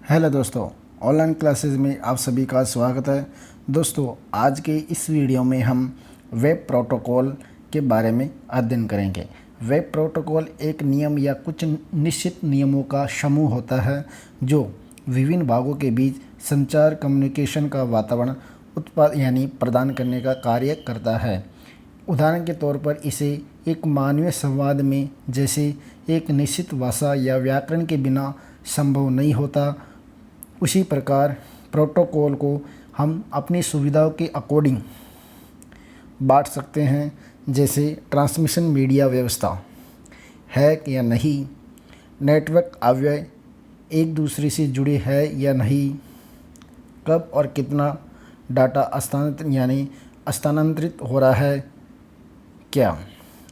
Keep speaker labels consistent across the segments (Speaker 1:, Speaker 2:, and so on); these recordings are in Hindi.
Speaker 1: हेलो दोस्तों, ऑनलाइन क्लासेस में आप सभी का स्वागत है। दोस्तों, आज के इस वीडियो में हम वेब प्रोटोकॉल के बारे में अध्ययन करेंगे। वेब प्रोटोकॉल एक नियम या कुछ निश्चित नियमों का समूह होता है जो विभिन्न भागों के बीच संचार कम्युनिकेशन का वातावरण प्रदान करने का कार्य करता है। उदाहरण के तौर पर इसे एक मानवीय संवाद में जैसे एक निश्चित भाषा या व्याकरण के बिना संभव नहीं होता, उसी प्रकार प्रोटोकॉल को हम अपनी सुविधाओं के अकॉर्डिंग बांट सकते हैं। जैसे ट्रांसमिशन मीडिया व्यवस्था है या नहीं, नेटवर्क अव्यय एक दूसरे से जुड़े हैं या नहीं, कब और कितना डाटा स्थानांतरित हो रहा है क्या।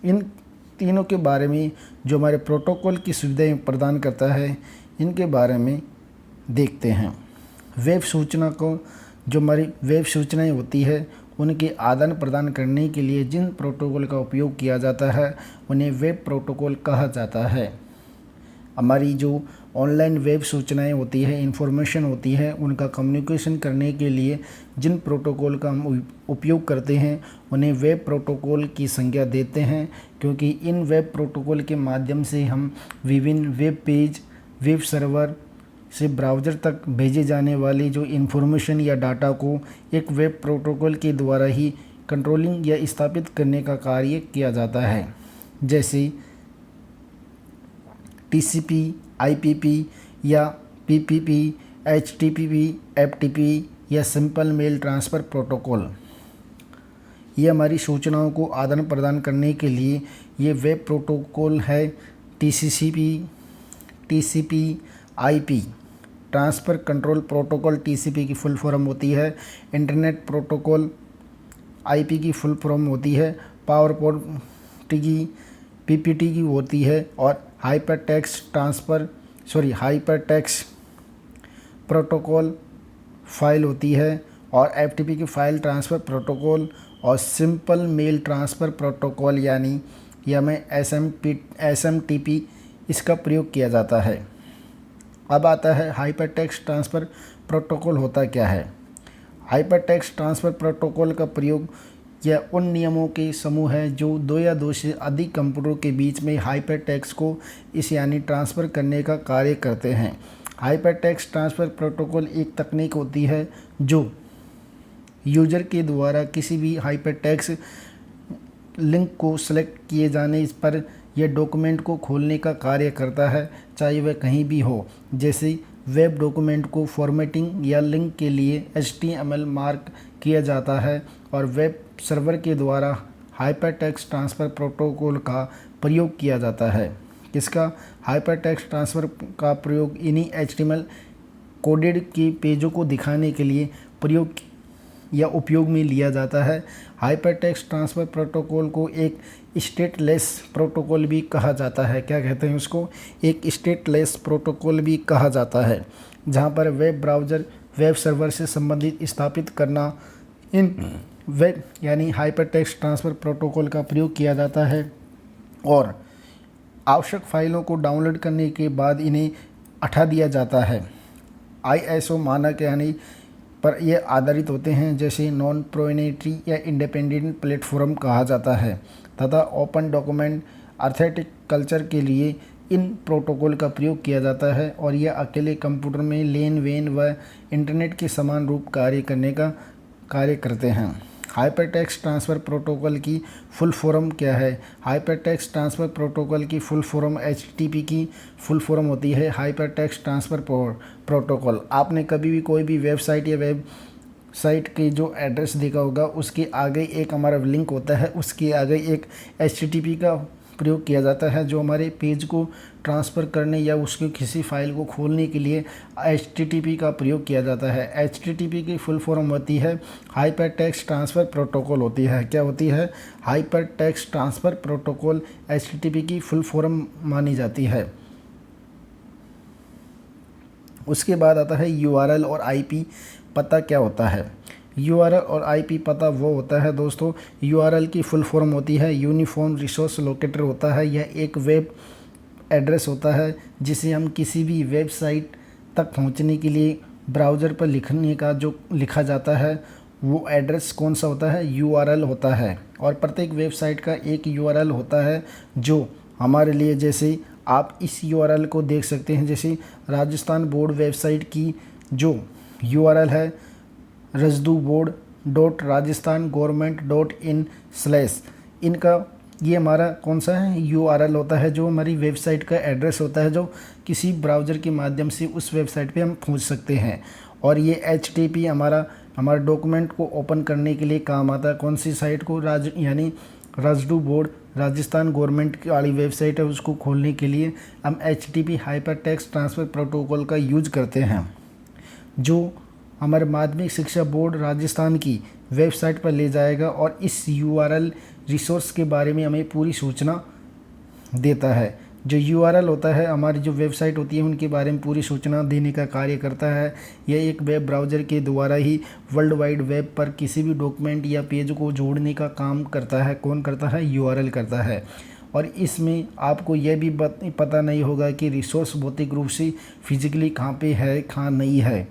Speaker 1: इन तीनों के बारे में जो हमारे प्रोटोकॉल की सुविधाएं प्रदान करता है, इनके बारे में देखते हैं। वेब सूचना को जो हमारी वेब सूचनाएं होती है उनके आदान प्रदान करने के लिए जिन प्रोटोकॉल का उपयोग किया जाता है उन्हें वेब प्रोटोकॉल कहा जाता है। हमारी जो ऑनलाइन वेब सूचनाएं होती है, इंफॉर्मेशन होती है, उनका कम्युनिकेशन करने के लिए जिन प्रोटोकॉल का हम उपयोग करते हैं उन्हें वेब प्रोटोकॉल की संज्ञा देते हैं, क्योंकि इन वेब प्रोटोकॉल के माध्यम से हम विभिन्न वेब पेज, वेब सर्वर से ब्राउज़र तक भेजे जाने वाली जो इन्फॉर्मेशन या डाटा को एक वेब प्रोटोकॉल के द्वारा ही कंट्रोलिंग या स्थापित करने का कार्य किया जाता है। जैसे TCP, IPP या PPP, HTTP, FTP या सिंपल मेल ट्रांसफ़र प्रोटोकॉल। ये हमारी सूचनाओं को आदान प्रदान करने के लिए ये वेब प्रोटोकॉल है। TCP, IP transfer control protocol, TCP की फुल फॉर्म होती है। इंटरनेट प्रोटोकॉल, IP की फुल फॉर्म होती है। पावरपोर्ट की PPT की होती है। और हाइपरटेक्स्ट प्रोटोकॉल फाइल होती है। और FTP की फाइल ट्रांसफ़र प्रोटोकॉल और सिंपल मेल ट्रांसफ़र प्रोटोकॉल यानी SMTP इसका प्रयोग किया जाता है। अब आता है हाइपरटेक्स्ट ट्रांसफ़र प्रोटोकॉल होता क्या है। हाइपरटेक्स्ट ट्रांसफ़र प्रोटोकॉल का प्रयोग यह उन नियमों के समूह है जो दो या दो से अधिक कंप्यूटरों के बीच में हाइपरटेक्स्ट को ट्रांसफ़र करने का कार्य करते हैं। हाइपरटेक्स्ट ट्रांसफ़र प्रोटोकॉल एक तकनीक होती है जो यूजर के द्वारा किसी भी हाइपरटेक्स्ट लिंक को सेलेक्ट किए जाने पर यह डॉक्यूमेंट को खोलने का कार्य करता है, चाहे वह कहीं भी हो। जैसे वेब डॉक्यूमेंट को फॉर्मेटिंग या लिंक के लिए HTML मार्क किया जाता है और वेब सर्वर के द्वारा हाइपरटेक्स्ट ट्रांसफ़र प्रोटोकॉल का प्रयोग किया जाता है। किसका? हाइपरटेक्स्ट ट्रांसफ़र का प्रयोग इन्हीं HTML कोडेड के पेजों को दिखाने के लिए उपयोग में लिया जाता है। हाइपरटेक्स्ट ट्रांसफ़र प्रोटोकॉल को एक स्टेटलेस प्रोटोकॉल भी कहा जाता है। क्या कहते हैं उसको? एक स्टेटलेस प्रोटोकॉल भी कहा जाता है, जहां पर वेब ब्राउज़र वेब सर्वर से संबंधित स्थापित करना इन वेब हाइपरटेक्स्ट ट्रांसफ़र प्रोटोकॉल का प्रयोग किया जाता है। और आवश्यक फाइलों को डाउनलोड करने के बाद इन्हें हटा दिया जाता है। ISO मानक पर ये आधारित होते हैं, जैसे नॉन प्रोप्राइटरी या इंडिपेंडेंट प्लेटफॉर्म कहा जाता है, तथा ओपन डॉक्यूमेंट ऑथेंटिक कल्चर के लिए इन प्रोटोकॉल का प्रयोग किया जाता है। और यह अकेले कंप्यूटर में लेन देन व इंटरनेट के समान रूप कार्य करते हैं। हाइपरटेक्स्ट ट्रांसफ़र प्रोटोकॉल की फुल फॉर्म क्या है? हाइपरटेक्स्ट ट्रांसफ़र प्रोटोकॉल की फुल फॉर्म HTTP की फुल फॉर्म होती है, हाइपरटेक्स्ट ट्रांसफ़र प्रोटोकॉल। आपने कभी भी कोई भी वेबसाइट या वेबसाइट की जो एड्रेस देखा होगा, उसके आगे एक हमारा लिंक होता है, उसके आगे एक HTTP का प्रयोग किया जाता है, जो हमारे पेज को ट्रांसफ़र करने या उसके किसी फाइल को खोलने के लिए HTTP का प्रयोग किया जाता है। HTTP की फुल फॉर्म होती है हाइपरटेक्स्ट ट्रांसफ़र प्रोटोकॉल होती है। क्या होती है? हाइपरटेक्स्ट ट्रांसफ़र प्रोटोकॉल HTTP की फुल फॉर्म मानी जाती है। उसके बाद आता है URL और IP पता क्या होता है। URL और IP पता वो होता है दोस्तों, URL की फुल फॉर्म होती है यूनिफॉर्म रिसोर्स लोकेटर होता है। यह एक वेब एड्रेस होता है जिसे हम किसी भी वेबसाइट तक पहुंचने के लिए ब्राउज़र पर लिखने का जो लिखा जाता है वो एड्रेस कौन सा होता है, यूआरएल होता है। और प्रत्येक वेबसाइट का एक यूआरएल होता है जो हमारे लिए, जैसे आप इस यूआरएल को देख सकते हैं, जैसे राजस्थान बोर्ड वेबसाइट की जो यूआरएल है razduboard.rajasthan.government.in/, इनका ये हमारा कौन सा है, यूआरएल होता है, जो हमारी वेबसाइट का एड्रेस होता है, जो किसी ब्राउज़र के माध्यम से उस वेबसाइट पे हम पहुंच सकते हैं। और ये HTTP हमारा डॉक्यूमेंट को ओपन करने के लिए काम आता है। कौन सी साइट को, यानी राजडू बोर्ड राजस्थान गवर्नमेंट वाली वेबसाइट है, उसको खोलने के लिए हम HTTP hyper text transfer protocol का यूज करते हैं, जो हमारे माध्यमिक शिक्षा बोर्ड राजस्थान की वेबसाइट पर ले जाएगा और इस यूआरएल रिसोर्स के बारे में हमें पूरी सूचना देता है। जो यूआरएल होता है, हमारी जो वेबसाइट होती है उनके बारे में पूरी सूचना देने का कार्य करता है। यह एक वेब ब्राउज़र के द्वारा ही वर्ल्ड वाइड वेब पर किसी भी डॉक्यूमेंट या पेज को जोड़ने का काम करता है। कौन करता है, यूआरएल करता है। और इसमें आपको यह भी पता नहीं होगा कि रिसोर्स भौतिक रूप से फिजिकली कहाँ पे है, कहाँ नहीं है।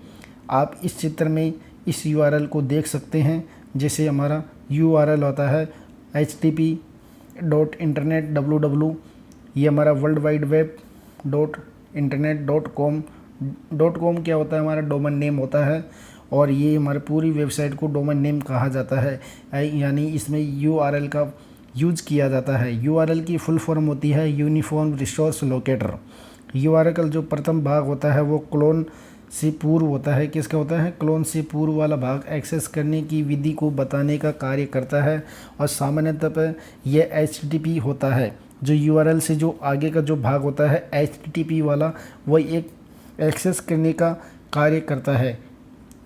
Speaker 1: आप इस चित्र में इस यूआरएल को देख सकते हैं। जैसे हमारा यूआरएल होता है http://internet www, ये हमारा वर्ल्ड वाइड वेब .internet.com क्या होता है, हमारा डोमेन नेम होता है। और ये हमारी पूरी वेबसाइट को डोमेन नेम कहा जाता है, यानी इसमें यूआरएल का यूज़ किया जाता है। यूआरएल की फुल फॉर्म होती है यूनिफॉर्म रिसोर्स लोकेटर। यूआरएल का जो प्रथम भाग होता है वो क्लोन से पूर्व होता है। किसका होता है, क्लोन से पूर्व वाला भाग एक्सेस करने की विधि को बताने का कार्य करता है। और सामान्यतः पर यह HTTP होता है। जो यूआरएल से जो आगे का जो भाग होता है HTTP वाला, वह एक एक्सेस करने का कार्य करता है,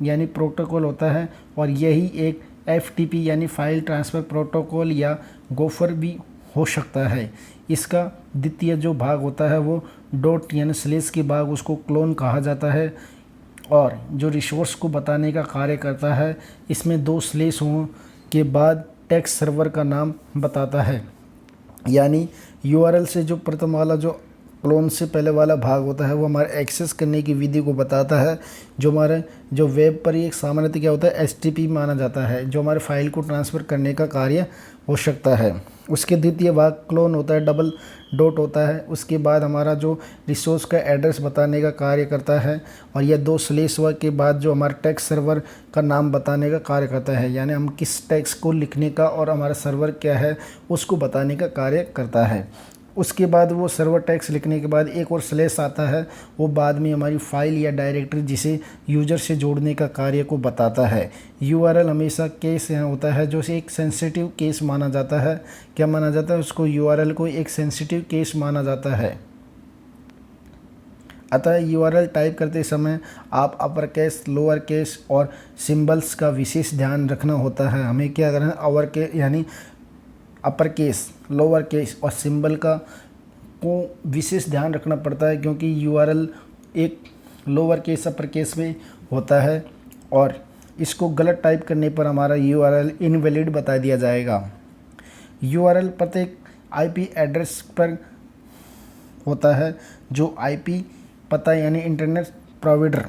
Speaker 1: यानी प्रोटोकॉल होता है। और यही एक FTP यानी फाइल ट्रांसफ़र प्रोटोकॉल या गोफर भी हो सकता है। इसका द्वितीय जो भाग होता है वो डॉट यानी स्लेश के भाग, उसको क्लोन कहा जाता है और जो रिसोर्स को बताने का कार्य करता है। इसमें 2 स्लेश हों के बाद टेक्स्ट सर्वर का नाम बताता है। यानी यूआरएल से जो प्रथम वाला जो क्लोन से पहले वाला भाग होता है वो हमारे एक्सेस करने की विधि को बताता है। जो हमारे जो वेब पर एक सामान्यतः क्या होता है, HTTP माना जाता है, जो हमारे फाइल को ट्रांसफ़र करने का कार्य हो सकता है। उसके द्वितीय भाग क्लोन होता है, डबल डॉट होता है। उसके बाद हमारा जो रिसोर्स का एड्रेस बताने का कार्य करता है। और यह 2 स्लेश के बाद जो हमारा टेक्स्ट सर्वर का नाम बताने का कार्य करता है, यानी हम किस टेक्स्ट को लिखने का और हमारा सर्वर क्या है उसको बताने का कार्य करता है। उसके बाद वो सर्वर टेक्स्ट लिखने के बाद एक और स्लेश आता है, वो बाद में हमारी फाइल या डायरेक्टरी जिसे यूज़र से जोड़ने का कार्य को बताता है। यूआरएल हमेशा केस यहाँ होता है, जो एक सेंसिटिव केस माना जाता है। क्या माना जाता है उसको, यूआरएल को एक सेंसिटिव केस माना जाता है। अतः यूआरएल टाइप करते समय आप अपर केस, लोअर केस और सिंबल्स का विशेष ध्यान रखना होता है। हमें क्या करना है, अवर के यानी अपर केस, लोअर केस और सिंबल का को विशेष ध्यान रखना पड़ता है, क्योंकि यूआरएल एक लोअर केस अपर केस में होता है और इसको गलत टाइप करने पर हमारा यूआरएल इनवैलिड बता दिया जाएगा। यूआरएल प्रत्येक आईपी एड्रेस पर होता है। जो आईपी पता यानी इंटरनेट प्रोवाइडर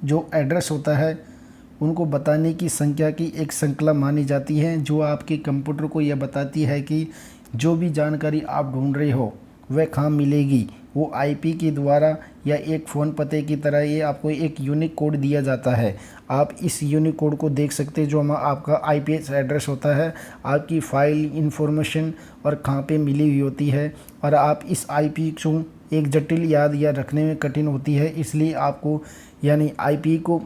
Speaker 1: जो एड्रेस होता है उनको बताने की संख्या की एक श्रृंखला मानी जाती है, जो आपके कंप्यूटर को यह बताती है कि जो भी जानकारी आप ढूंढ रहे हो वह कहाँ मिलेगी। वो आईपी के द्वारा या एक फ़ोन पते की तरह ये आपको एक यूनिक कोड दिया जाता है। आप इस यूनिक कोड को देख सकते हैं, जो आपका आईपी एड्रेस होता है, आपकी फ़ाइल इन्फॉर्मेशन और कहाँ पे मिली हुई होती है। और आप इस आईपी को एक जटिल याद या रखने में कठिन होती है, इसलिए आपको यानी आईपी को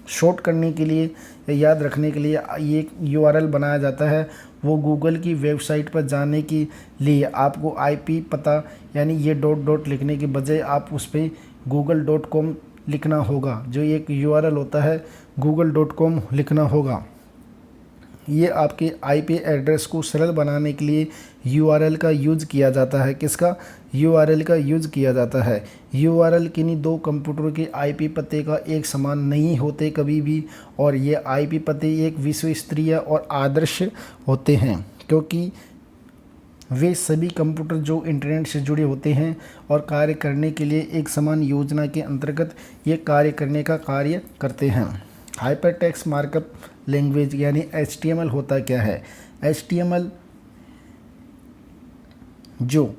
Speaker 1: शॉर्ट करने के लिए या याद रखने के लिए ये यूआरएल बनाया जाता है। वो गूगल की वेबसाइट पर जाने के लिए आपको आईपी पता यानी ये डॉट लिखने के बजाय आप उस पर google.com लिखना होगा। जो एक यूआरएल होता है google.com लिखना होगा। ये आपके आईपी एड्रेस को सरल बनाने के लिए यूआरएल का यूज़ किया जाता है। किसका, यूआरएल का यूज़ किया जाता है। यूआरएल किन्हीं 2 कंप्यूटर के आईपी पते का एक समान नहीं होते कभी भी, और ये आईपी पते एक विश्व स्तरीय और आदर्श होते हैं, क्योंकि वे सभी कंप्यूटर जो इंटरनेट से जुड़े होते हैं और कार्य करने के लिए एक समान योजना के अंतर्गत ये कार्य करने का कार्य करते हैं। हाइपरटेक्स्ट मार्कअप लैंग्वेज यानी HTML होता क्या है? HTML जो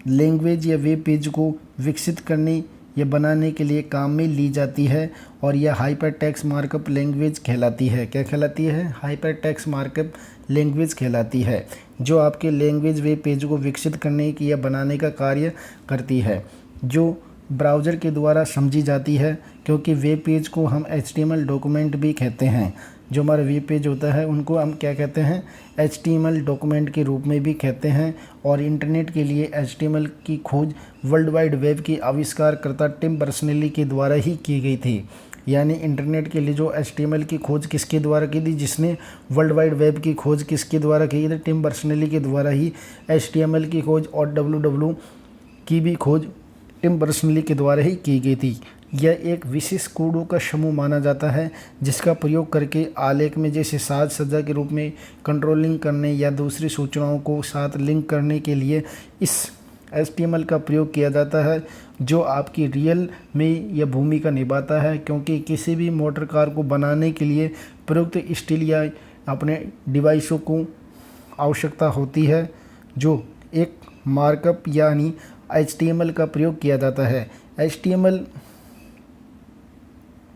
Speaker 1: लैंग्वेज या वेब पेज को विकसित करने या बनाने के लिए काम में ली जाती है और यह हाइपरटेक्स्ट मार्कअप लैंग्वेज कहलाती है। क्या कहलाती है? हाइपरटेक्स्ट मार्कअप लैंग्वेज कहलाती है, जो आपके लैंग्वेज वेब पेज को विकसित करने की या बनाने का कार्य करती है, जो ब्राउज़र के द्वारा समझी जाती है, क्योंकि वेब पेज को हम HTML डॉक्यूमेंट भी कहते हैं। जो हमारा वेब पेज होता है उनको हम क्या कहते हैं? HTML डॉक्यूमेंट के रूप में भी कहते हैं। और इंटरनेट के लिए HTML की खोज वर्ल्ड वाइड वेब के आविष्कारकर्ता टिम बर्नर्स-ली के द्वारा ही की गई थी। यानी इंटरनेट के लिए जो HTML की खोज किसके द्वारा की थी? जिसने वर्ल्ड वाइड वेब की खोज किसके द्वारा की थी? टिम बर्नर्स-ली के द्वारा ही HTML की खोज और WWW की भी खोज टिम बर्नर्स-ली के द्वारा ही की गई थी। यह एक विशेष कोडों का समूह माना जाता है जिसका प्रयोग करके आलेख में जैसे साज सज्जा के रूप में कंट्रोलिंग करने या दूसरी सूचनाओं को साथ लिंक करने के लिए इस HTML का प्रयोग किया जाता है, जो आपकी रियल में यह भूमिका निभाता है, क्योंकि किसी भी मोटर कार को बनाने के लिए प्रयुक्त स्टील या अपने डिवाइसों को आवश्यकता होती है, जो एक मार्कअप यानी HTML का प्रयोग किया जाता है। HTML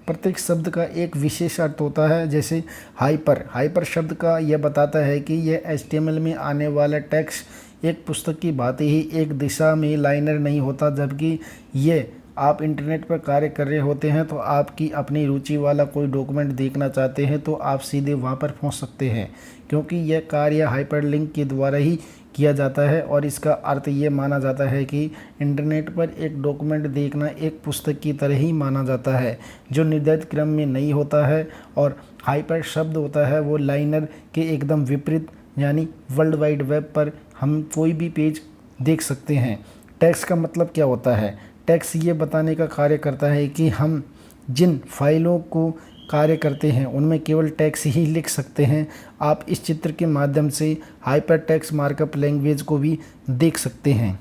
Speaker 1: प्रत्येक शब्द का एक विशेष अर्थ होता है। जैसे हाइपर शब्द का यह बताता है कि यह HTML में आने वाला टेक्स्ट एक पुस्तक की भांति ही एक दिशा में लाइनर नहीं होता, जबकि ये आप इंटरनेट पर कार्य कर रहे होते हैं तो आपकी अपनी रुचि वाला कोई डॉक्यूमेंट देखना चाहते हैं तो आप सीधे वहाँ पर पहुँच सकते हैं, क्योंकि यह कार्य हाइपरलिंक के द्वारा ही किया जाता है। और इसका अर्थ ये माना जाता है कि इंटरनेट पर एक डॉक्यूमेंट देखना एक पुस्तक की तरह ही माना जाता है, जो निर्धारित क्रम में नहीं होता है। और हाइपर शब्द होता है वो लाइनर के एकदम विपरीत, यानी वर्ल्ड वाइड वेब पर हम कोई भी पेज देख सकते हैं। टेक्स्ट का मतलब क्या होता है? टेक्स्ट ये बताने का कार्य करता है कि हम जिन फाइलों को कार्य करते हैं उनमें केवल टेक्स्ट ही लिख सकते हैं। आप इस चित्र के माध्यम से हाइपरटेक्स्ट मार्कअप लैंग्वेज को भी देख सकते हैं।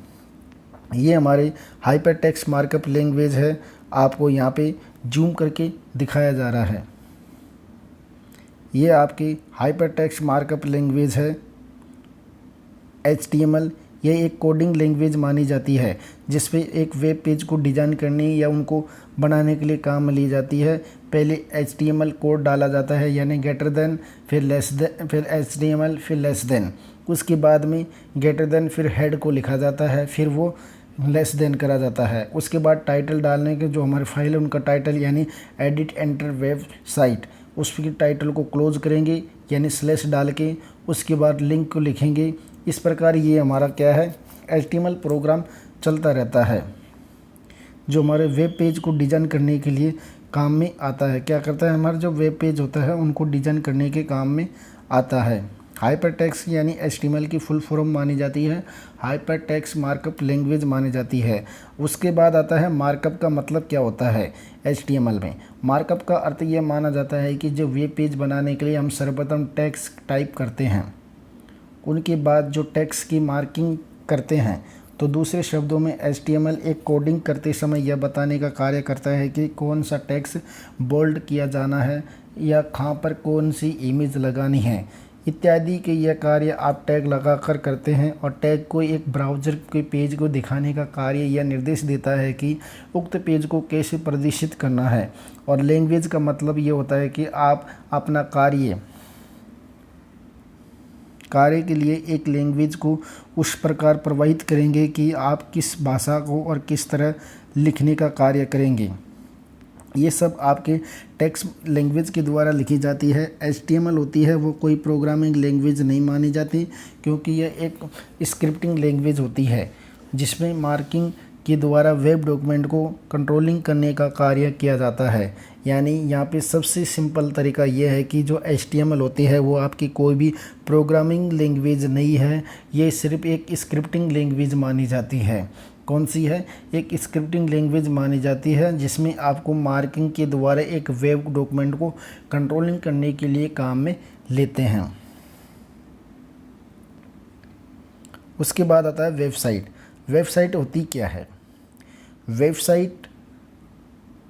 Speaker 1: ये हमारे हाइपरटेक्स्ट मार्कअप लैंग्वेज है, आपको यहाँ पे जूम करके दिखाया जा रहा है। ये आपकी हाइपरटेक्स्ट मार्कअप लैंग्वेज है HTML। यह एक कोडिंग लैंग्वेज मानी जाती है जिसपे एक वेब पेज को डिज़ाइन करने या उनको बनाने के लिए काम में ली जाती है। पहले HTML कोड डाला जाता है, यानी ग्रेटर देन, फिर लेस देन, फिर HTML, फिर लेस देन। उसके बाद में ग्रेटर देन फिर हेड को लिखा जाता है, फिर वो लेस देन करा जाता है। उसके बाद टाइटल डालने के जो हमारे फाइल है उनका टाइटल यानी एडिट एंटर वेब साइट, उसकी टाइटल को क्लोज करेंगे यानी स्लैश डाल के, उसके बाद लिंक को लिखेंगे। इस प्रकार ये हमारा क्या है? HTML प्रोग्राम चलता रहता है, जो हमारे वेब पेज को डिज़ाइन करने के लिए काम में आता है। क्या करता है? हमारा जो वेब पेज होता है उनको डिज़ाइन करने के काम में आता है। हाइपरटेक्स्ट यानी HTML की फुल फॉर्म मानी जाती है, हाइपरटेक्स्ट मार्कअप लैंग्वेज मानी जाती है। उसके बाद आता है मार्कअप का मतलब क्या होता है HTML में। मार्कअप का अर्थ ये माना जाता है कि जो वेब पेज बनाने के लिए हम सर्वप्रथम टेक्स्ट टाइप करते हैं, उनके बाद जो टेक्स्ट की मार्किंग करते हैं। तो दूसरे शब्दों में HTML एक कोडिंग करते समय यह बताने का कार्य करता है कि कौन सा टेक्स्ट बोल्ड किया जाना है या कहाँ पर कौन सी इमेज लगानी है इत्यादि के यह कार्य आप टैग लगाकर करते हैं। और टैग को एक ब्राउज़र के पेज को दिखाने का कार्य यह निर्देश देता है कि उक्त पेज को कैसे प्रदर्शित करना है। और लैंग्वेज का मतलब ये होता है कि आप अपना कार्य के लिए एक लैंग्वेज को उस प्रकार प्रवाहित करेंगे कि आप किस भाषा को और किस तरह लिखने का कार्य करेंगे। ये सब आपके टेक्स्ट लैंग्वेज के द्वारा लिखी जाती है। HTML होती है वो कोई प्रोग्रामिंग लैंग्वेज नहीं मानी जाती, क्योंकि यह एक स्क्रिप्टिंग लैंग्वेज होती है जिसमें मार्किंग के द्वारा वेब डॉक्यूमेंट को कंट्रोलिंग करने का कार्य किया जाता है। यानी यहाँ पे सबसे सिंपल तरीका यह है कि जो HTML होती है वो आपकी कोई भी प्रोग्रामिंग लैंग्वेज नहीं है, ये सिर्फ एक स्क्रिप्टिंग लैंग्वेज मानी जाती है। कौन सी है? एक स्क्रिप्टिंग लैंग्वेज मानी जाती है जिसमें आपको मार्किंग के द्वारा एक वेब डॉक्यूमेंट को कंट्रोलिंग करने के लिए काम में लेते हैं। उसके बाद आता है वेबसाइट। वेबसाइट होती क्या है? वेबसाइट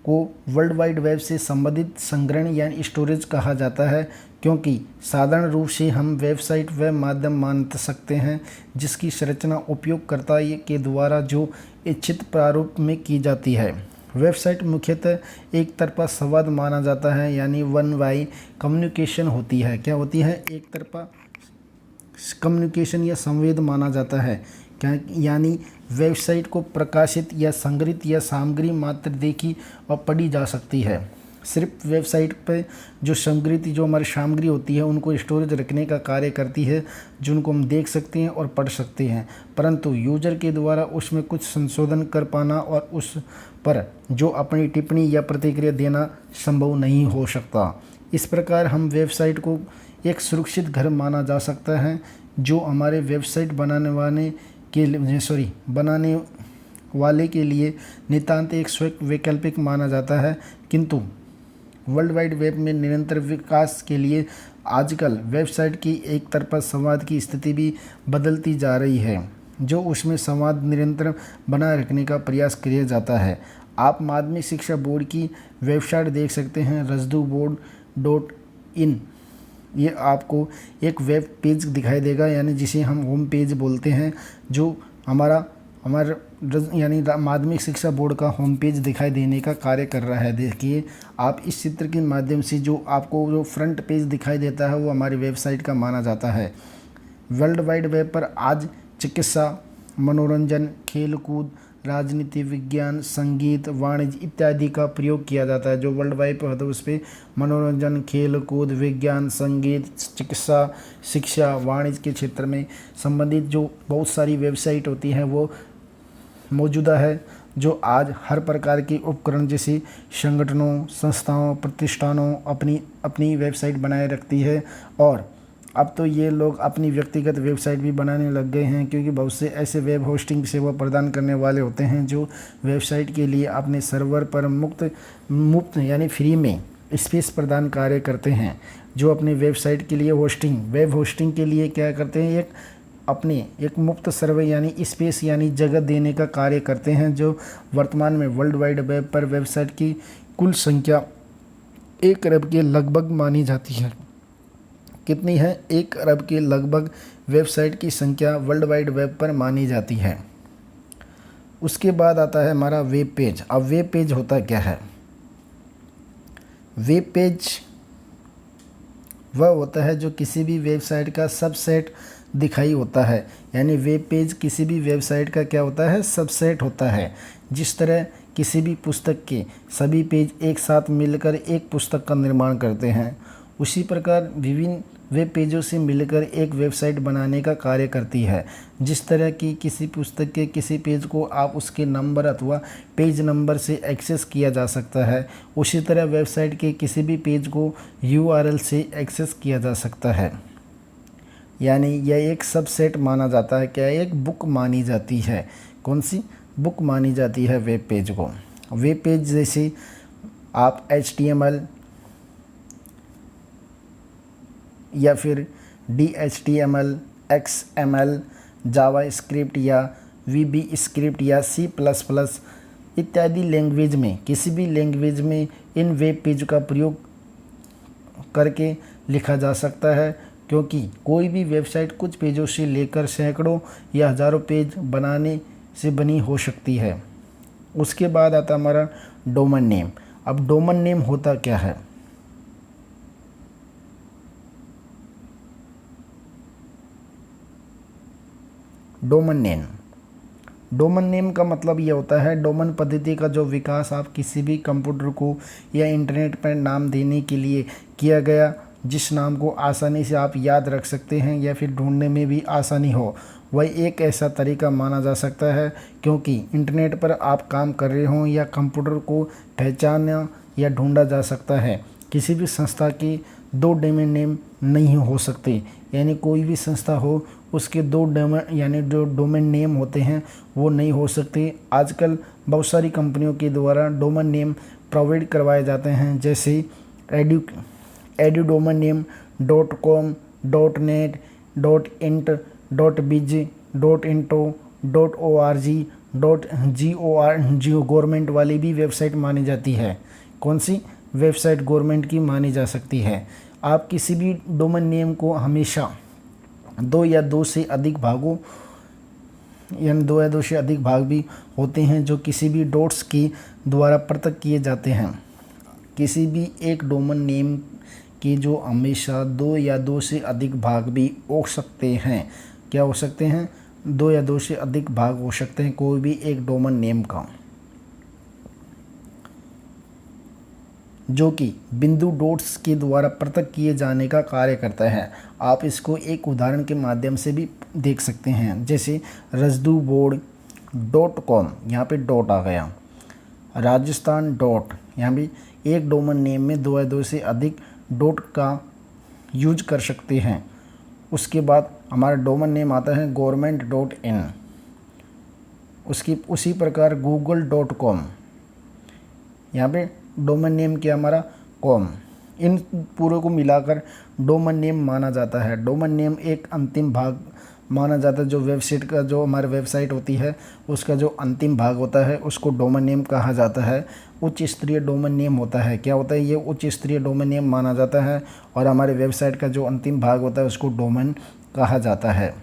Speaker 1: को वर्ल्ड वाइड वेब से संबंधित संग्रहण या स्टोरेज कहा जाता है, क्योंकि साधारण रूप से हम वेबसाइट वह माध्यम मान सकते हैं जिसकी संरचना उपयोगकर्ता के द्वारा जो इच्छित प्रारूप में की जाती है। वेबसाइट मुख्यतः एक तरफा संवाद माना जाता है, यानी वन वे कम्युनिकेशन होती है। क्या होती है? एक तरफा कम्युनिकेशन या संवेद माना जाता है। क्या? यानी वेबसाइट को प्रकाशित या संग्रहित या सामग्री मात्र देखी और पढ़ी जा सकती है। सिर्फ वेबसाइट पे जो संग्रहित जो हमारी सामग्री होती है उनको स्टोरेज रखने का कार्य करती है, जिनको हम देख सकते हैं और पढ़ सकते हैं, परंतु यूजर के द्वारा उसमें कुछ संशोधन कर पाना और उस पर जो अपनी टिप्पणी या प्रतिक्रिया देना संभव नहीं हो सकता। इस प्रकार हम वेबसाइट को एक सुरक्षित घर माना जा सकता है, जो हमारे वेबसाइट बनाने वाले के लिए नितांत एक स्वयं वैकल्पिक माना जाता है। किंतु वर्ल्ड वाइड वेब में निरंतर विकास के लिए आजकल वेबसाइट की एक तरफा संवाद की स्थिति भी बदलती जा रही है, जो उसमें संवाद निरंतर बनाए रखने का प्रयास किया जाता है। आप माध्यमिक शिक्षा बोर्ड की वेबसाइट देख सकते हैं, rasduboard.in। ये आपको एक वेब पेज दिखाई देगा, यानी जिसे हम होम पेज बोलते हैं, जो हमारा यानी माध्यमिक शिक्षा बोर्ड का होम पेज दिखाई देने का कार्य कर रहा है। देखिए आप इस चित्र के माध्यम से जो आपको जो फ्रंट पेज दिखाई देता है वो हमारी वेबसाइट का माना जाता है। वर्ल्ड वाइड वेब पर आज चिकित्सा, मनोरंजन, खेलकूद, राजनीति, विज्ञान, संगीत, वाणिज्य इत्यादि का प्रयोग किया जाता है। जो वर्ल्ड वाइड पर होता है उस पर मनोरंजन, खेलकूद, विज्ञान, संगीत, चिकित्सा, शिक्षा, वाणिज्य के क्षेत्र में संबंधित जो बहुत सारी वेबसाइट होती हैं वो मौजूदा है, जो आज हर प्रकार के उपकरण जैसे संगठनों, संस्थाओं, प्रतिष्ठानों अपनी वेबसाइट बनाए रखती है। और अब तो ये लोग अपनी व्यक्तिगत वेबसाइट भी बनाने लग गए हैं, क्योंकि बहुत से ऐसे वेब होस्टिंग सेवा प्रदान करने वाले होते हैं जो वेबसाइट के लिए अपने सर्वर पर मुफ्त यानी फ्री में स्पेस प्रदान कार्य करते हैं। जो अपने वेबसाइट के लिए वेब होस्टिंग के लिए क्या करते हैं, एक मुफ्त सर्वर यानी स्पेस यानी जगह देने का कार्य करते हैं। जो वर्तमान में वर्ल्ड वाइड वेब पर वेबसाइट की कुल संख्या 1 अरब के लगभग मानी जाती है। कितनी है? 1 अरब के लगभग वेबसाइट की संख्या वर्ल्ड वाइड वेब पर मानी जाती है। उसके बाद आता है हमारा वेब पेज। अब वेब पेज होता क्या है? वेब पेज वह होता है जो किसी भी वेबसाइट का सबसेट दिखाई होता है, यानी वेब पेज किसी भी वेबसाइट का क्या होता है? सबसेट होता है। जिस तरह किसी भी पुस्तक के सभी पेज एक साथ मिलकर एक पुस्तक का निर्माण करते हैं, उसी प्रकार विभिन्न वेब पेजों से मिलकर एक वेबसाइट बनाने का कार्य करती है। जिस तरह की किसी पुस्तक के किसी पेज को आप उसके नंबर अथवा पेज नंबर से एक्सेस किया जा सकता है, उसी तरह वेबसाइट के किसी भी पेज को URL से एक्सेस किया जा सकता है। यानी यह एक सबसेट माना जाता है। क्या? एक बुक मानी जाती है। कौन सी बुक मानी जाती है? वेब पेज को। वेब पेज जैसे आप HTML या फिर DHTML, XML, जावास्क्रिप्ट या VB स्क्रिप्ट या C++ इत्यादि लैंग्वेज में, किसी भी लैंग्वेज में इन वेब पेज का प्रयोग करके लिखा जा सकता है, क्योंकि कोई भी वेबसाइट कुछ पेजों से लेकर सैकड़ों या हज़ारों पेज बनाने से बनी हो सकती है। उसके बाद आता हमारा डोमेन नेम। अब डोमेन नेम होता क्या है? डोमेन नेम का मतलब ये होता है डोमेन पद्धति का जो विकास आप किसी भी कंप्यूटर को या इंटरनेट पर नाम देने के लिए किया गया, जिस नाम को आसानी से आप याद रख सकते हैं या फिर ढूंढने में भी आसानी हो, वह एक ऐसा तरीका माना जा सकता है। क्योंकि इंटरनेट पर आप काम कर रहे हों या कंप्यूटर को पहचाना या ढूंढा जा सकता है। किसी भी संस्था के 2 डोमेन नेम नहीं हो सकते, यानी कोई भी संस्था हो उसके 2 डोमेन यानी जो डोमेन नेम होते हैं वो नहीं हो सकते। आजकल बहुत सारी कंपनियों के द्वारा डोमेन नेम प्रोवाइड करवाए जाते हैं, जैसे edu domain name .com, .net, .int, .biz, .in.org.gov government वाली भी वेबसाइट मानी जाती है। कौन सी वेबसाइट गवर्नमेंट की मानी जा सकती है। आप किसी भी डोमेन नेम को हमेशा 2 या 2 से अधिक भागों यानी 2 या 2 से अधिक भाग भी होते हैं जो किसी भी डॉट्स के द्वारा पृथक किए जाते हैं। किसी भी एक डोमेन नेम के जो हमेशा 2 या 2 से अधिक भाग भी हो सकते हैं। क्या हो सकते हैं? 2 या 2 से अधिक भाग हो सकते हैं कोई भी एक डोमेन नेम का, जो कि बिंदु डॉट्स के द्वारा पृथक किए जाने का कार्य करता है। आप इसको एक उदाहरण के माध्यम से भी देख सकते हैं, जैसे razduboard.com, यहाँ पे डॉट आ गया। राजस्थान डॉट, यहाँ भी एक डोमेन नेम में 2 या 2 से अधिक डॉट का यूज कर सकते हैं। उसके बाद हमारा डोमेन नेम आता है government.in। उसी प्रकार google.com, यहाँ पे डोमेन नेम क्या हमारा कॉम। इन पूरे को मिलाकर डोमेन नेम माना जाता है। डोमेन नेम एक अंतिम भाग माना जाता है, जो वेबसाइट का जो हमारी वेबसाइट होती है उसका जो अंतिम भाग होता है उसको डोमेन नेम कहा जाता है। उच्च स्तरीय डोमेन नेम होता है। क्या होता है? ये उच्च स्तरीय डोमेन नेम माना जाता है और हमारे वेबसाइट का जो अंतिम भाग होता है उसको डोमेन कहा जाता है।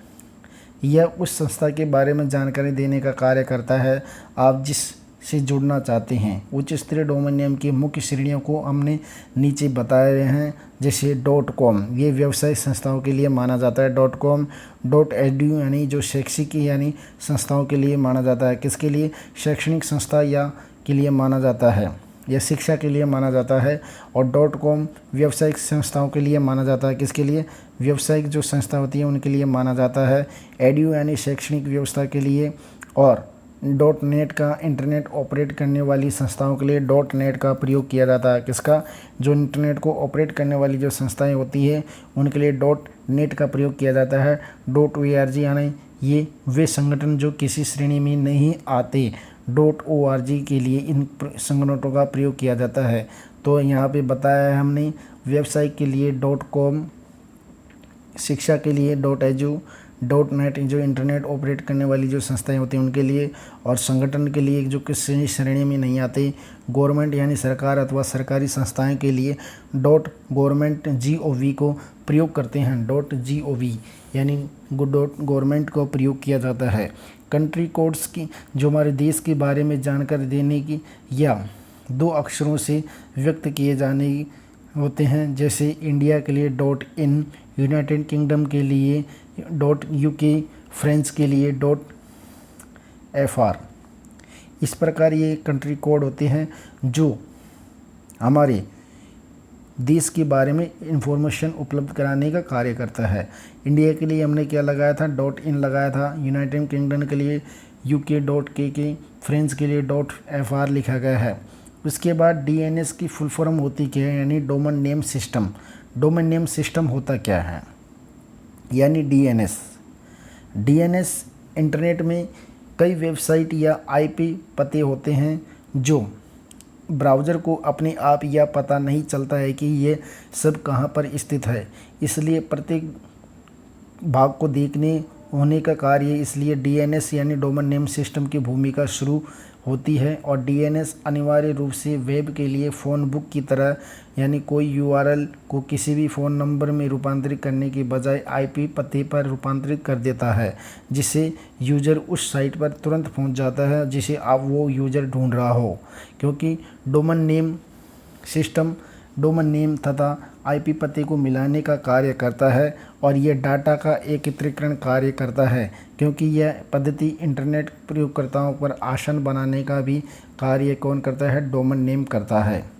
Speaker 1: यह उस संस्था के बारे में जानकारी देने का कार्य करता है आप जिस से जुड़ना चाहते हैं। उच्च स्तरीय डोमेन नेम की मुख्य श्रेणियों को हमने नीचे बताए रहे हैं, जैसे .com, ये व्यवसायिक संस्थाओं के लिए माना जाता है। .com, .edu यानी जो शैक्षिक यानी संस्थाओं के लिए माना जाता है। किसके लिए? शैक्षणिक संस्था या के लिए माना जाता है, या शिक्षा के लिए माना जाता है। और .com व्यवसायिक संस्थाओं के लिए माना जाता है। किसके लिए? व्यवसायिक जो संस्था होती है उनके लिए माना जाता है। एडू यानी शैक्षणिक व्यवस्था के लिए। और .net का इंटरनेट ऑपरेट करने वाली संस्थाओं के लिए .net का प्रयोग किया जाता है। किसका? जो इंटरनेट को ऑपरेट करने वाली जो संस्थाएं होती है उनके लिए .net का प्रयोग किया जाता है। .org यानी ये वे संगठन जो किसी श्रेणी में नहीं आते। .org के लिए इन संगठनों का प्रयोग किया जाता है। तो यहाँ पे बताया है हमने, व्यवसाय के लिए .com, शिक्षा के लिए .edu, .net जो इंटरनेट ऑपरेट करने वाली जो संस्थाएं होती हैं उनके लिए, और संगठन के लिए जो किसी श्रेणी में नहीं आते। गवर्नमेंट यानी सरकार अथवा सरकारी संस्थाएं के लिए .government को प्रयोग करते हैं। .gov यानी गवर्नमेंट को प्रयोग किया जाता है। कंट्री कोड्स की जो हमारे देश के बारे में जानकारी देने की या 2 अक्षरों से व्यक्त किए जाने होते हैं, जैसे इंडिया के लिए .in, यूनाइटेड किंगडम के लिए .uk, फ्रांस के लिए .fr। इस प्रकार ये कंट्री कोड होते हैं जो हमारे देश के बारे में इंफॉर्मेशन उपलब्ध कराने का कार्य करता है। इंडिया के लिए हमने क्या लगाया था? .in लगाया था। यूनाइटेड किंगडम के लिए UK.kk, फ्रांस के लिए .fr लिखा गया है। उसके बाद DNS की फुल फॉर्म होती क्या है? यानी domain name system. Domain name system होता क्या है? यानी DNS इंटरनेट में कई वेबसाइट या IP पते होते हैं जो ब्राउज़र को अपने आप यह पता नहीं चलता है कि ये सब कहाँ पर स्थित है, इसलिए प्रत्येक भाग को देखने होने का कार्य, इसलिए DNS यानी डोमेन नेम सिस्टम की भूमिका शुरू होती है। और DNS अनिवार्य रूप से वेब के लिए फ़ोन बुक की तरह, यानी कोई URL को किसी भी फ़ोन नंबर में रूपांतरित करने के बजाय IP पते पर रूपांतरित कर देता है, जिससे यूज़र उस साइट पर तुरंत पहुंच जाता है जिसे आप वो यूज़र ढूंढ रहा हो। क्योंकि domain name system domain name तथा IP पते को मिलाने का कार्य करता है और यह डाटा का एकत्रीकरण कार्य करता है, क्योंकि यह पद्धति इंटरनेट प्रयोगकर्ताओं पर आसान बनाने का भी कार्य कौन करता है? डोमेन नेम करता है।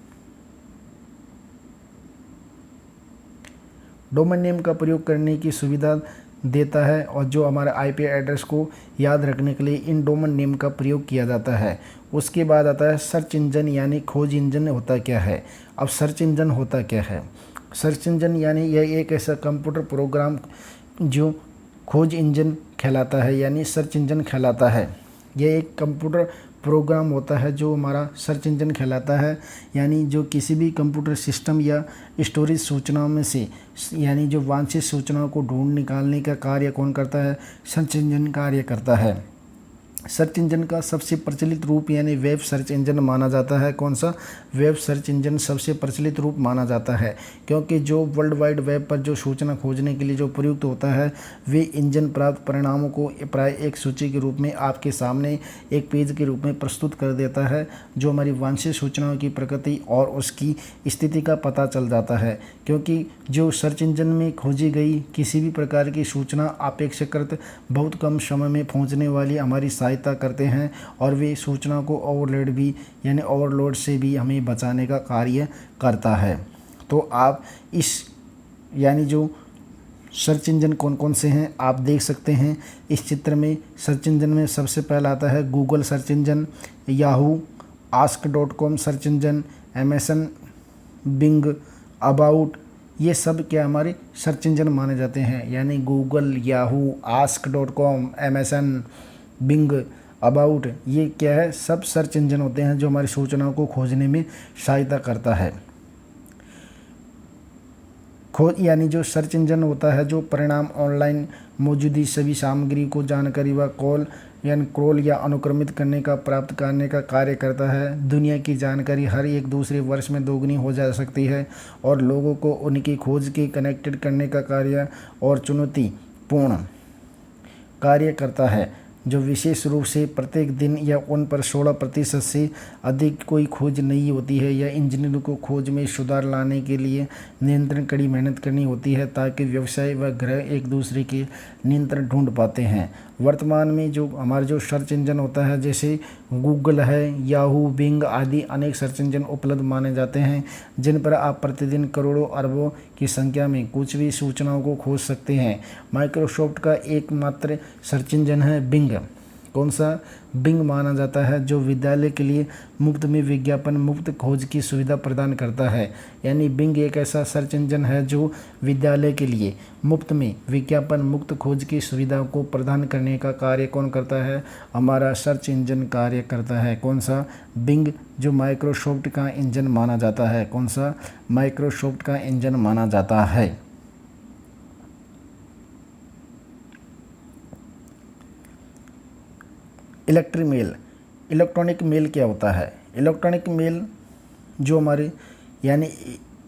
Speaker 1: डोमेन नेम का प्रयोग करने की सुविधा देता है और जो हमारे IP एड्रेस को याद रखने के लिए इन डोमेन नेम का प्रयोग किया जाता है। उसके बाद आता है सर्च इंजन, यानी खोज इंजन होता क्या है? अब सर्च इंजन होता क्या है? सर्च इंजन यानी यह एक ऐसा कंप्यूटर प्रोग्राम जो खोज इंजन कहलाता है, यानी सर्च इंजन कहलाता है। यह एक कंप्यूटर प्रोग्राम होता है जो हमारा सर्च इंजन कहलाता है, यानी जो किसी भी कंप्यूटर सिस्टम या स्टोरेज सूचनाओं में से यानी जो वांछित सूचनाओं को ढूंढ निकालने का कार्य कौन करता है, सर्च इंजन कार्य करता है। सर्च इंजन का सबसे प्रचलित रूप यानी वेब सर्च इंजन माना जाता है। कौन सा? वेब सर्च इंजन सबसे प्रचलित रूप माना जाता है, क्योंकि जो वर्ल्ड वाइड वेब पर जो सूचना खोजने के लिए जो प्रयुक्त होता है वे इंजन प्राप्त परिणामों को प्राय एक सूची के रूप में आपके सामने एक पेज के रूप में प्रस्तुत कर देता है, जो हमारी वांछित सूचनाओं की प्रकृति और उसकी स्थिति का पता चल जाता है। क्योंकि जो सर्च इंजन में खोजी गई किसी भी प्रकार की सूचना अपेक्षाकृत बहुत कम समय में पहुंचने वाली हमारी सहायता करते हैं, और वे सूचना को ओवरलोड से भी हमें बचाने का कार्य करता है। तो आप इस यानी जो सर्च इंजन कौन कौन से हैं आप देख सकते हैं इस चित्र में। सर्च इंजन में सबसे पहला आता है Google search engine, Yahoo, ask.com search engine, Amazon, Bing, About, ये सब क्या हमारे सर्च इंजन माने जाते हैं। यानी Google, Yahoo, ask.com, Amazon, Bing, About, ये क्या है, सब सर्च इंजन होते हैं जो हमारी सूचनाओं को खोजने में सहायता करता है। यानी जो सर्च इंजन होता है जो परिणाम ऑनलाइन मौजूदी सभी सामग्री को जानकारी व क्रॉल या अनुक्रमित करने का प्राप्त करने का कार्य करता है। दुनिया की जानकारी हर एक दूसरे वर्ष में दोगुनी हो जा सकती है और लोगों को उनकी खोज के कनेक्टेड करने का कार्य और चुनौतीपूर्ण कार्य करता है, जो विशेष रूप से प्रत्येक दिन या उन पर 16% से अधिक कोई खोज नहीं होती है, या इंजीनियरों को खोज में सुधार लाने के लिए निरंतर कड़ी मेहनत करनी होती है ताकि व्यवसाय व ग्रह एक दूसरे के नियंत्रण ढूंढ पाते हैं। वर्तमान में जो हमारा जो सर्च इंजन होता है जैसे गूगल है, याहू, बिंग आदि अनेक सर्च इंजन उपलब्ध माने जाते हैं, जिन पर आप प्रतिदिन करोड़ों अरबों की संख्या में कुछ भी सूचनाओं को खोज सकते हैं। माइक्रोसॉफ्ट का एकमात्र सर्च इंजन है बिंग। कौन सा? बिंग माना जाता है जो विद्यालय के लिए मुफ्त में विज्ञापन मुक्त खोज की सुविधा प्रदान करता है। यानी बिंग एक ऐसा सर्च इंजन है जो विद्यालय के लिए मुफ्त में विज्ञापन मुक्त खोज की सुविधा को प्रदान करने का कार्य कौन करता है? हमारा सर्च इंजन कार्य करता है। कौन सा? बिंग, जो माइक्रोसॉफ्ट का इंजन माना जाता है। कौन सा? माइक्रोसॉफ्ट का इंजन माना जाता है। इलेक्ट्रॉनिक मेल क्या होता है? इलेक्ट्रॉनिक मेल जो हमारे यानी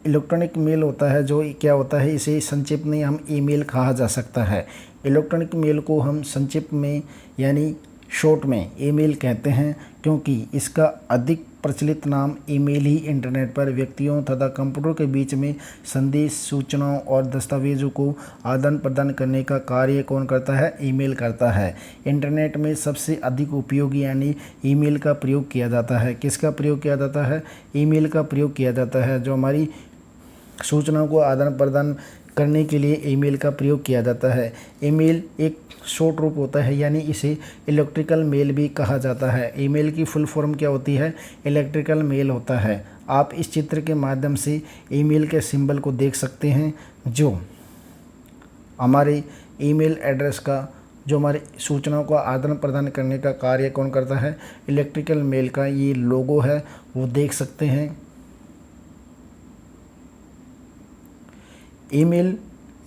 Speaker 1: इलेक्ट्रॉनिक मेल होता है जो क्या होता है, इसे संक्षिप्त में हम ईमेल कहा जा सकता है। इलेक्ट्रॉनिक मेल को हम संक्षिप्त में यानी शॉर्ट में ईमेल कहते हैं, क्योंकि इसका अधिक प्रचलित नाम ईमेल ही इंटरनेट पर व्यक्तियों तथा कंप्यूटर के बीच में संदेश, सूचनाओं और दस्तावेजों को आदान प्रदान करने का कार्य कौन करता है? ईमेल करता है। इंटरनेट में सबसे अधिक उपयोगी यानी ईमेल का प्रयोग किया जाता है। किसका प्रयोग किया जाता है? ईमेल का प्रयोग किया जाता है, जो हमारी सूचनाओं को आदान प्रदान करने के लिए ईमेल का प्रयोग किया जाता है। ईमेल एक शॉर्ट रूप होता है, यानी इसे इलेक्ट्रिकल मेल भी कहा जाता है। ईमेल की फुल फॉर्म क्या होती है? इलेक्ट्रिकल मेल होता है। आप इस चित्र के माध्यम से ईमेल के सिंबल को देख सकते हैं, जो हमारे ईमेल एड्रेस का जो हमारे सूचनाओं को आदान प्रदान करने का कार्य कौन करता है? इलेक्ट्रिकल मेल का ये लोगो है, वो देख सकते हैं। ईमेल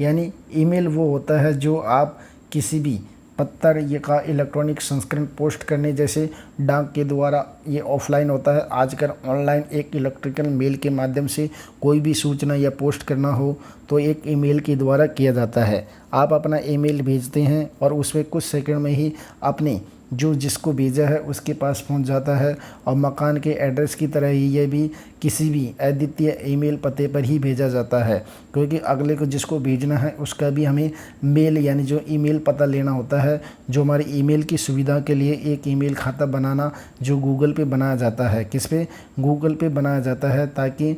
Speaker 1: यानी ईमेल वो होता है जो आप किसी भी पत्र ये का इलेक्ट्रॉनिक संस्करण पोस्ट करने, जैसे डाक के द्वारा ये ऑफलाइन होता है, आजकल ऑनलाइन एक इलेक्ट्रिकल मेल के माध्यम से कोई भी सूचना या पोस्ट करना हो तो एक ईमेल के द्वारा किया जाता है। आप अपना ईमेल भेजते हैं और उसमें कुछ सेकंड में ही अपने जो जिसको भेजा है उसके पास पहुंच जाता है, और मकान के एड्रेस की तरह ही ये भी किसी भी अद्वितीय ईमेल पते पर ही भेजा जाता है, क्योंकि अगले को जिसको भेजना है उसका भी हमें मेल यानी जो ईमेल पता लेना होता है। जो हमारी ईमेल की सुविधा के लिए एक ईमेल खाता बनाना जो गूगल पे बनाया जाता है। किस पे? गूगल पे बनाया जाता है, ताकि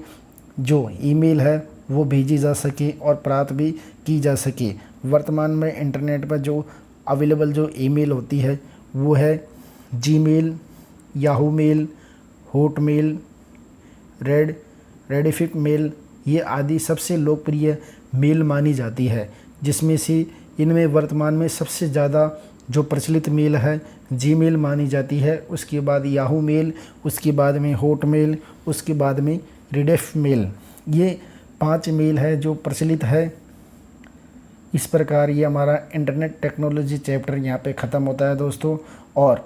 Speaker 1: जो ईमेल है वो भेजी जा सके और प्राप्त भी की जा सके। वर्तमान में इंटरनेट पर जो अवेलेबल जो ईमेल होती है वो है Gmail, Yahoo mail, Hotmail, Rediff mail, ये आदि सबसे लोकप्रिय मेल मानी जाती है, जिसमें से इनमें वर्तमान में सबसे ज़्यादा जो प्रचलित मेल है जीमेल मानी जाती है, उसके बाद याहू मेल, उसके बाद में हॉटमेल, उसके बाद में रिडेफ मेल। ये 5 मेल है जो प्रचलित है। इस प्रकार ये हमारा इंटरनेट टेक्नोलॉजी चैप्टर यहाँ पे ख़त्म होता है दोस्तों। और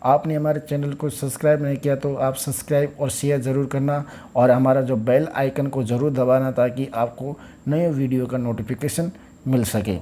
Speaker 1: आपने हमारे चैनल को सब्सक्राइब नहीं किया तो आप सब्सक्राइब और शेयर ज़रूर करना, और हमारा जो बेल आइकन को ज़रूर दबाना ताकि आपको नए वीडियो का नोटिफिकेशन मिल सके।